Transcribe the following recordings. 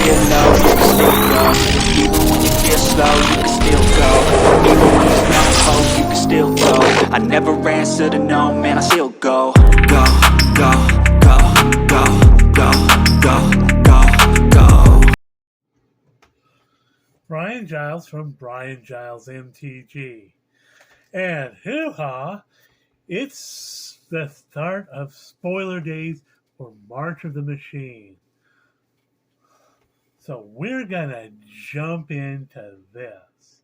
feel low, you can still go. Even when you feel slow, you can still go. Even when there's no hope, you can still go. I never answer to no, man, I still go. Go, go, go, go, go, go, go, go. Brian Giles from Brian Giles MTG. And hoo-ha, it's the start of spoiler days for March of the Machine. So we're going to jump into this.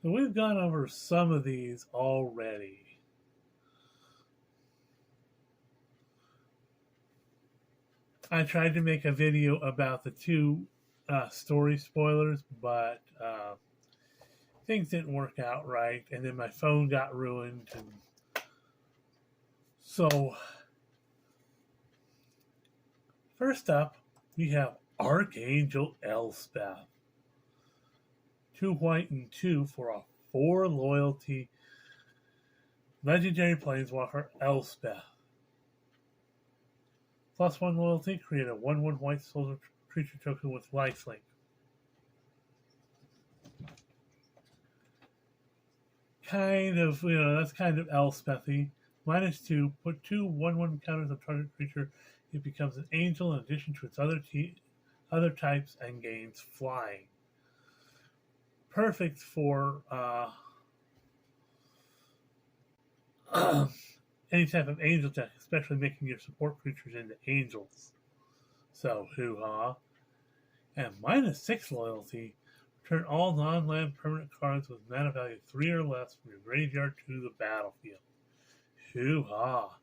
So we've gone over some of these already. I tried to make a video about the two story spoilers, but things didn't work out right, and then my phone got ruined. And so, first up, we have Archangel Elspeth. 2 white and 2 for a 4 loyalty legendary planeswalker Elspeth. +1 loyalty, create a 1/1 white soldier creature token with lifelink. Kind of, that's kind of Elspethy. -2, put 2 1/1 counters on target creature. It becomes an angel in addition to its other types and gains flying. Perfect for any type of angel deck, especially making your support creatures into angels. So, hoo-ha. And -6 loyalty, return all non-land permanent cards with mana value 3 or less from your graveyard to the battlefield. Hoo-ha.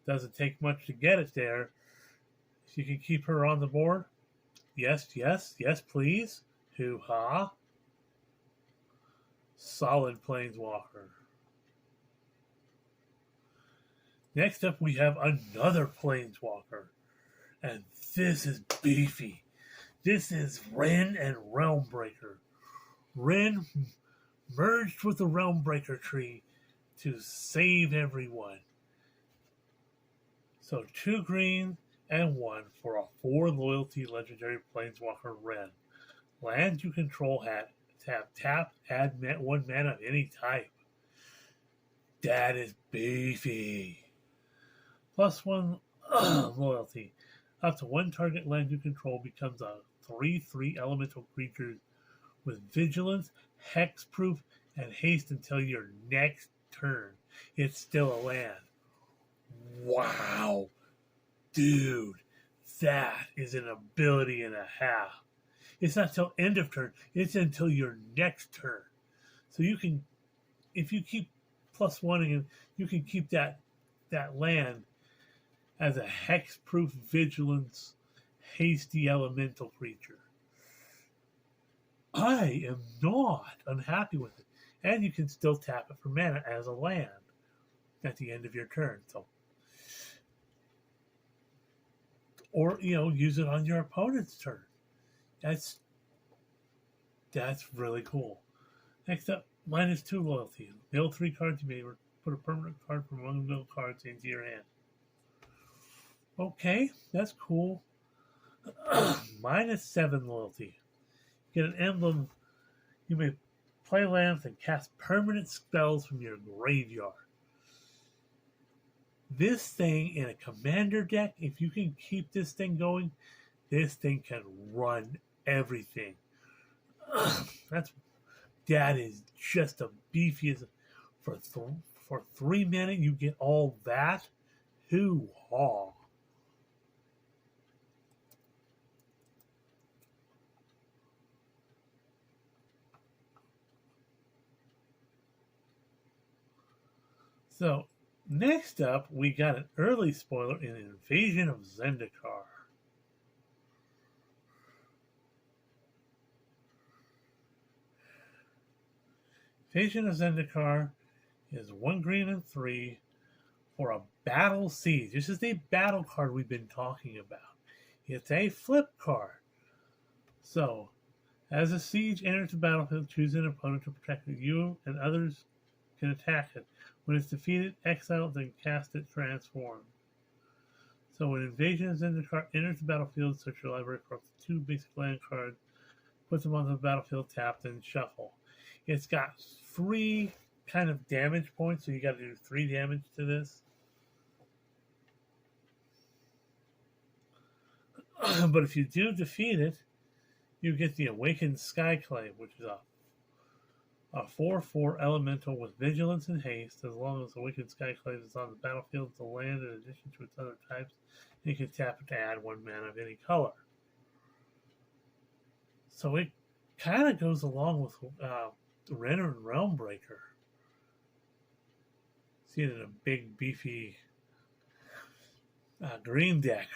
Doesn't take much to get it there. If you can keep her on the board, yes, please. Hoo-ha. Solid planeswalker. Next up, we have another planeswalker. And this is beefy. This is Wrenn and Realmbreaker. Wrenn merged with the Realmbreaker tree to save everyone. So 2 green and 1 for a 4 loyalty legendary planeswalker Wrenn. Land you control tap, add 1 mana of any type. That is beefy. +1 loyalty. Up to 1 target land you control becomes a 3/3 elemental creature with vigilance, hexproof, and haste until your next turn. It's still a land. Wow. Dude, that is an ability and a half. It's not till end of turn. It's until your next turn. So you can, if you keep +1 again, you can keep that land as a hexproof vigilance hasty elemental creature. I am not unhappy with it. And you can still tap it for mana as a land at the end of your turn. So, or use it on your opponent's turn. That's really cool. Next up, -2 loyalty. Mill 3 cards. You may put a permanent card from among the mill cards into your hand. Okay, that's cool. -7 loyalty. Get an emblem. You may play lands and cast permanent spells from your graveyard. This thing in a commander deck, if you can keep this thing going, this thing can run everything. That is just the beefiest. For 3 mana, you get all that. Hoo-haw. So, next up, we got an early spoiler in Invasion of Zendikar. Invasion of Zendikar is 1 green and 3 for a Battle Siege. This is the battle card we've been talking about. It's a flip card. So, as a siege enters the battlefield, choose an opponent to protect you and others can attack it. When it's defeated, exile it, then cast it transform. So when Invasion is in the card, enters the battlefield, search your library for up to 2 basic land cards, put them on the battlefield tapped, and shuffle. It's got 3 kind of damage points, so you got to do 3 damage to this. But if you do defeat it, you get the Awakened Skyclave, which is a 4/4 elemental with vigilance and haste. As long as Awakened Skyclave is on the battlefield, it's a land in addition to its other types. You can tap it to add 1 mana of any color. So it kind of goes along with Renner and Realmbreaker. See it in a big, beefy green deck.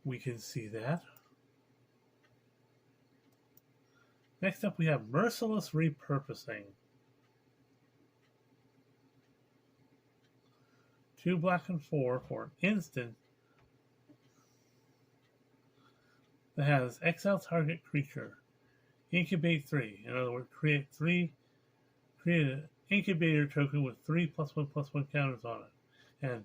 We can see that. Next up, we have Merciless Repurposing. 2 black and 4 for an instant that has exile target creature. Incubate 3. In other words, create an incubator token with 3+1/+1 counters on it. And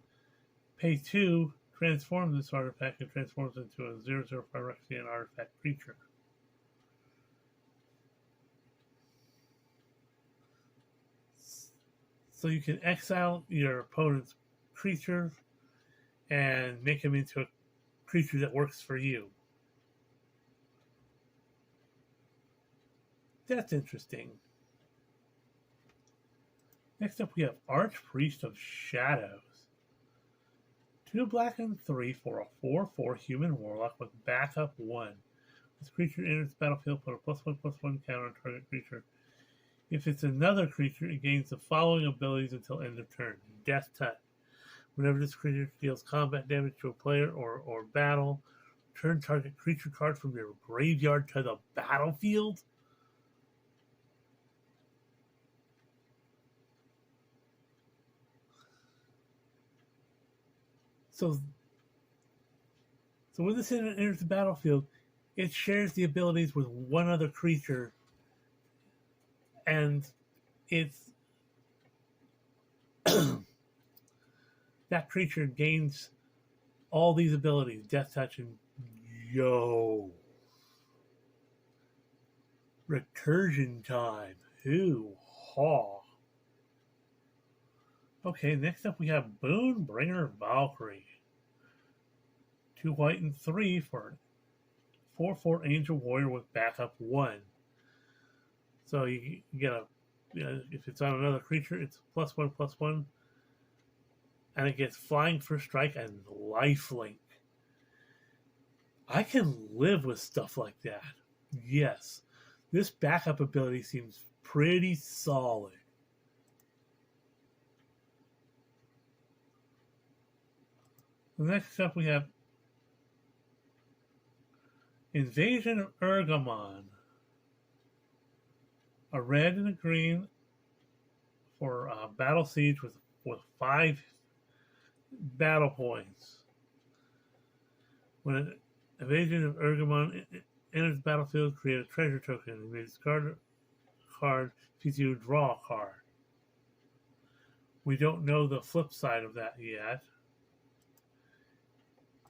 pay 2, transform this artifact, and transforms into a 0/0 Phyrexian artifact creature. So you can exile your opponent's creature and make him into a creature that works for you. That's interesting. Next up, we have Archpriest of Shadows. 2 black and 3 for a 4/4 human warlock with backup 1. This creature enters the battlefield, put a +1/+1 counter on target creature. If it's another creature, it gains the following abilities until end of turn. Death Touch. Whenever this creature deals combat damage to a player or battle, turn target creature card from your graveyard to the battlefield. So when this enters the battlefield, it shares the abilities with one other creature, and it's that creature gains all these abilities: Death Touch and Recursion Time. Hoo-haw. Okay, next up we have Boonbringer Valkyrie. 2 white and 3 for 4/4 Angel Warrior with backup 1. So you get if it's on another creature, it's +1/+1, and it gets flying first strike and lifelink. I can live with stuff like that. Yes, this backup ability seems pretty solid. Next up, we have Invasion of Urgamon. A red and a green for Battle Siege with 5 battle points. When an Invasion of Urgamon enters the battlefield, create a treasure token. And may discard a card if you draw a card. We don't know the flip side of that yet.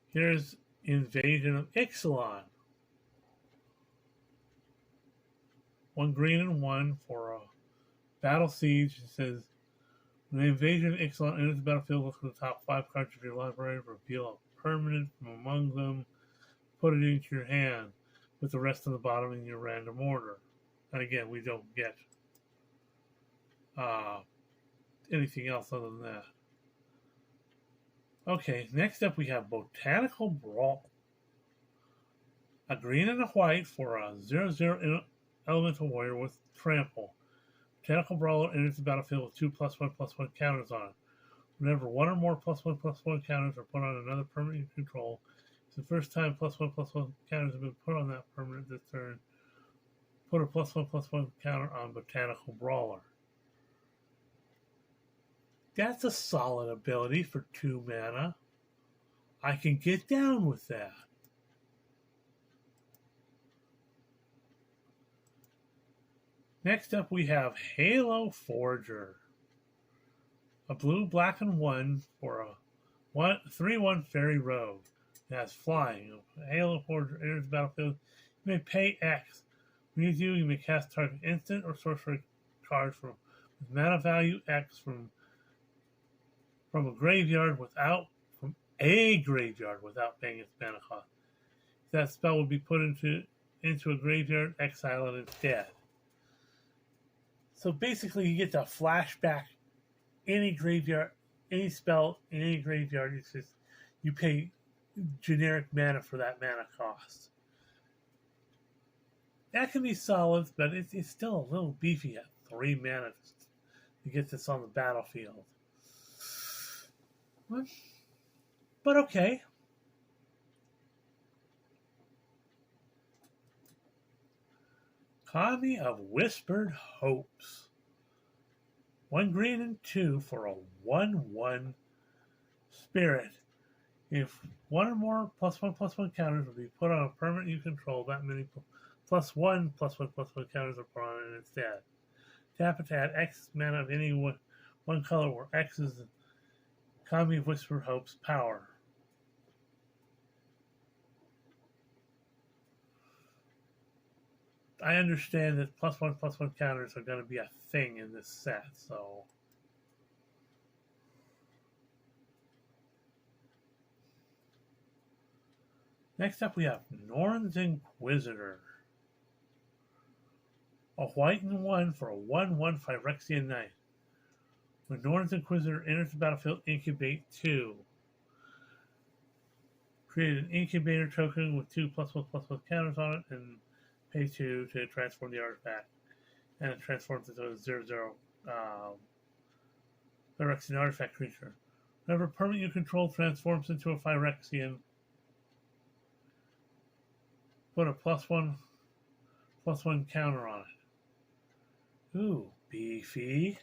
Here's Invasion of Ixalan. 1 green and 1 for a Battle Siege. It says, when the Invasion of Ixalan enters the battlefield, look at the top 5 cards of your library, reveal a permanent from among them, put it into your hand, with the rest of the bottom in your random order. And again, we don't get anything else other than that. Okay, next up we have Botanical Brawl. A green and a white for a 0/0 Elemental Warrior with Trample. Botanical Brawler enters the battlefield with 2 +1/+1 counters on it. Whenever 1 or more +1/+1 counters are put on another permanent you control, it's the first time +1/+1 counters have been put on that permanent this turn. Put a +1/+1 counter on Botanical Brawler. That's a solid ability for 2 mana. I can get down with that. Next up, we have Halo Forger. A blue, black, and 1 for a 3/1 fairy rogue. It has flying. Halo Forger enters the battlefield. You may pay X. When you do, you may cast target instant or sorcery cards with mana value X from a graveyard without paying its mana cost. That spell will be put into a graveyard, exile it instead. So basically, you get to flashback any graveyard, any spell in any graveyard. It's just you pay generic mana for that mana cost. That can be solid, but it's still a little beefy at 3 mana to get this on the battlefield. But okay. Kami of Whispered Hopes. 1 green and 2 for a 1/1 spirit. If one or more +1/+1 counters will be put on a permanent you control, that many +1/+1/+1 counters are put on it instead. Tap it to add X mana of any one color where X is the Kami of Whispered Hopes power. I understand that +1/+1 counters are going to be a thing in this set, so. Next up, we have Norn's Inquisitor. A white and 1 for a 1/1 Phyrexian Knight. When Norn's Inquisitor enters the battlefield, incubate 2. Create an incubator token with 2 +1/+1 counters on it, and pay 2 to transform the artifact. And it transforms into a 0/0 Phyrexian artifact creature. Whenever permanent you control transforms into a Phyrexian, put a +1/+1 counter on it. Ooh, beefy.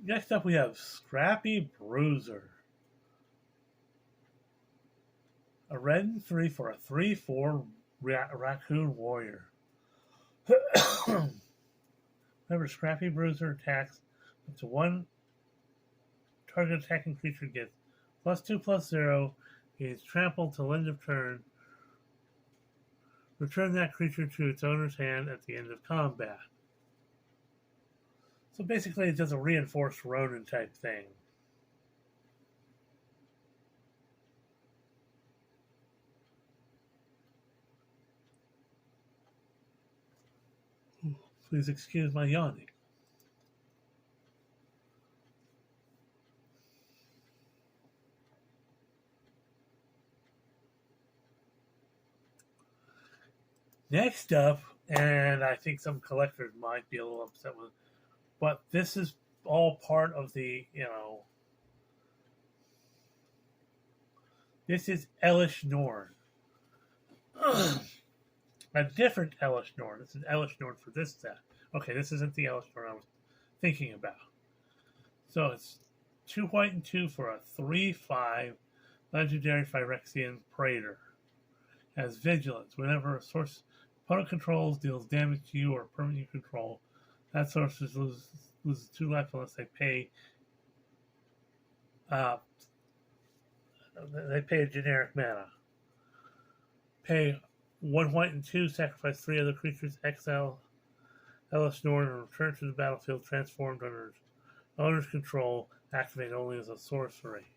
Next up, we have Scrappy Bruiser. A red and 3 for a 3/4 Raccoon Warrior. Whenever Scrappy Bruiser attacks, up to 1 target attacking creature gets +2/+0. He is trampled till end of turn. Return that creature to its owner's hand at the end of combat. So basically, it does a reinforced Ronin type thing. Please excuse my yawning. Next up, and I think some collectors might be a little upset with it, but this is all part of the, this is Elesh Norn. A different Elesh Norn. This is Elesh Norn for this set. Okay, this isn't the Elesh Norn I was thinking about. So it's 2 white and 2 for a 3/5 legendary Phyrexian Praetor. Has Vigilance. Whenever a source opponent controls deals damage to you or permanent you control, that source loses 2 life unless they pay a generic mana. Pay 1 white and 2, sacrifice 3 other creatures, exile Elesh Norn, and return to the battlefield transformed under owner's control, activate only as a sorcery.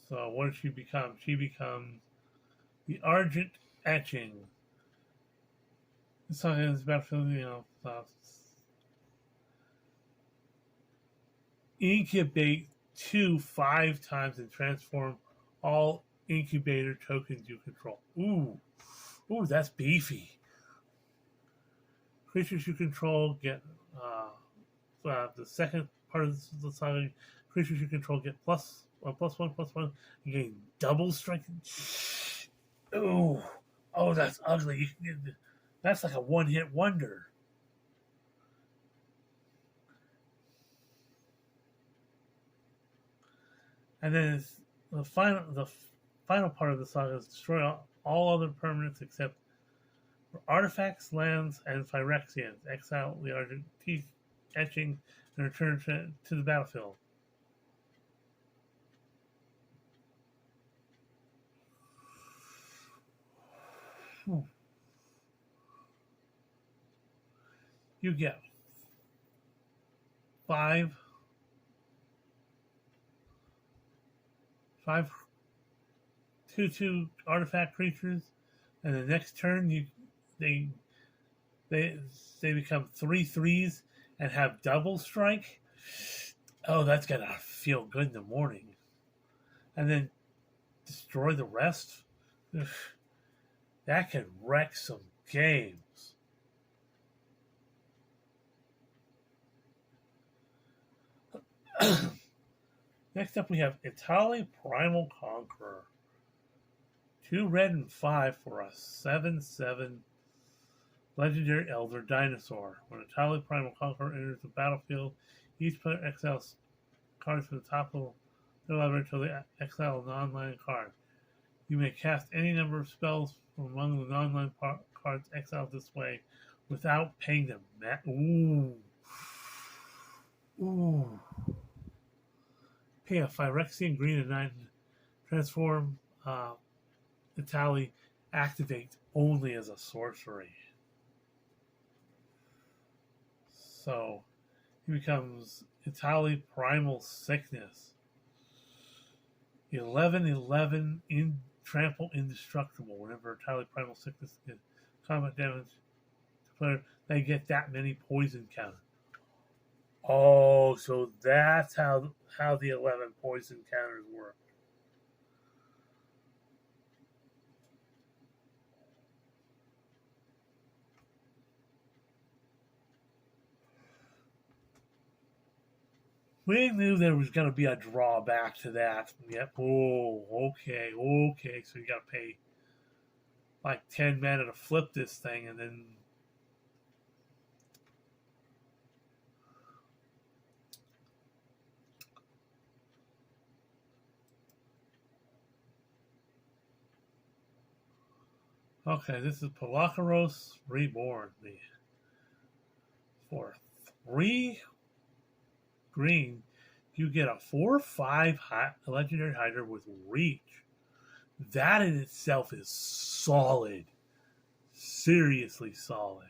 So what does she become? She becomes the Argent Etching. This song is battlefield, incubate 2 5 times and transform all incubator tokens you control. Ooh, that's beefy. Creatures you control get the second part of the saga. Creatures you control get +1/+1. You gain double strength. Ooh, that's ugly. That's like a one-hit wonder. And then the final part of the saga is destroy all other permanents except For artifacts, lands, and Phyrexians, exile the Argentine etching and return to the battlefield. You get 5 2/2 artifact creatures, and the next turn they they become 3/3s and have double strike. Oh, that's gonna feel good in the morning. And then destroy the rest. Ugh, that can wreck some games. Next up, we have Etali Primal Conqueror. 2 red and 5 for a 7/7 legendary elder dinosaur. When Etali Primal Conqueror enters the battlefield, each player exiles cards from the top of their library until they exile a non-land card. You may cast any number of spells from among the non-land cards exiled this way without paying them. Ooh. Pay a Phyrexian green and 9. Transform Etali. Activate only as a sorcery. So he becomes Etali Primal Sickness. 11/11 in trample indestructible. Whenever Etali Primal Sickness is combat damage to player, they get that many poison counter. Oh, so that's how the 11 poison counters work. We knew there was going to be a drawback to that. Yep. Oh, okay. So you got to pay like 10 mana to flip this thing, and then okay, this is Polacaros Reborn. For 3 green, you get a 4/5 legendary Hydra with reach. That in itself is solid. Seriously solid.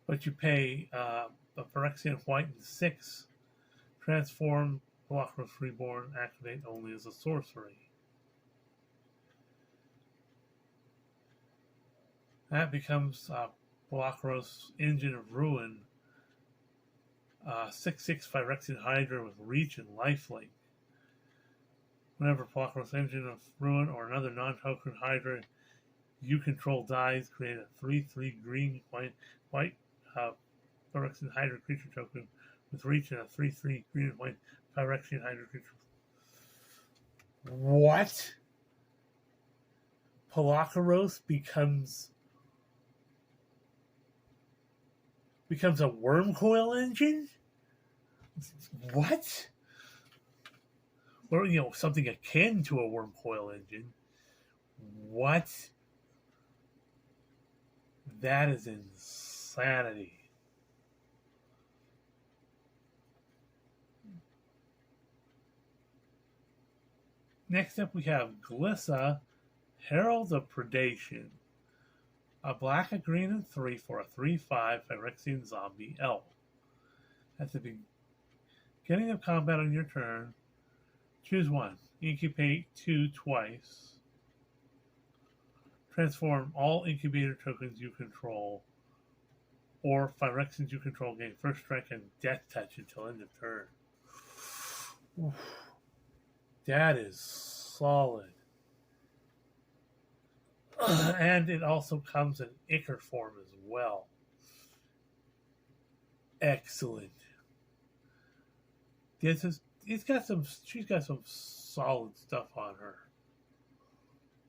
But you pay a Phyrexian white and 6. Transform Polacaros Reborn, activate only as a sorcery. That becomes Polacaros Engine of Ruin. 6/6 Phyrexian Hydra with reach and lifelink. Whenever Polacaros Engine of Ruin or another non-token Hydra you control dies, create a 3/3 green white Phyrexian Hydra creature token with reach and a 3/3 green and white Phyrexian Hydra creature. What? Polacaros becomes a Wormcoil engine? What? Or, something akin to a Wormcoil engine. What? That is insanity. Next up, we have Glissa, Herald of Predation. A black, a green, and 3 for a 3/5 Phyrexian zombie elf. At the beginning of combat on your turn, choose one. Incubate 2 twice. Transform all incubator tokens you control, or Phyrexians you control gain first strike and death touch until end of turn. Oof. That is solid. And it also comes in Ichor form as well. Excellent. She's got some solid stuff on her.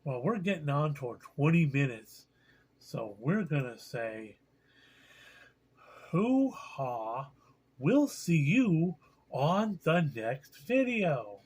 Well, we're getting on toward 20 minutes, so we're gonna say, hoo-ha! We'll see you on the next video.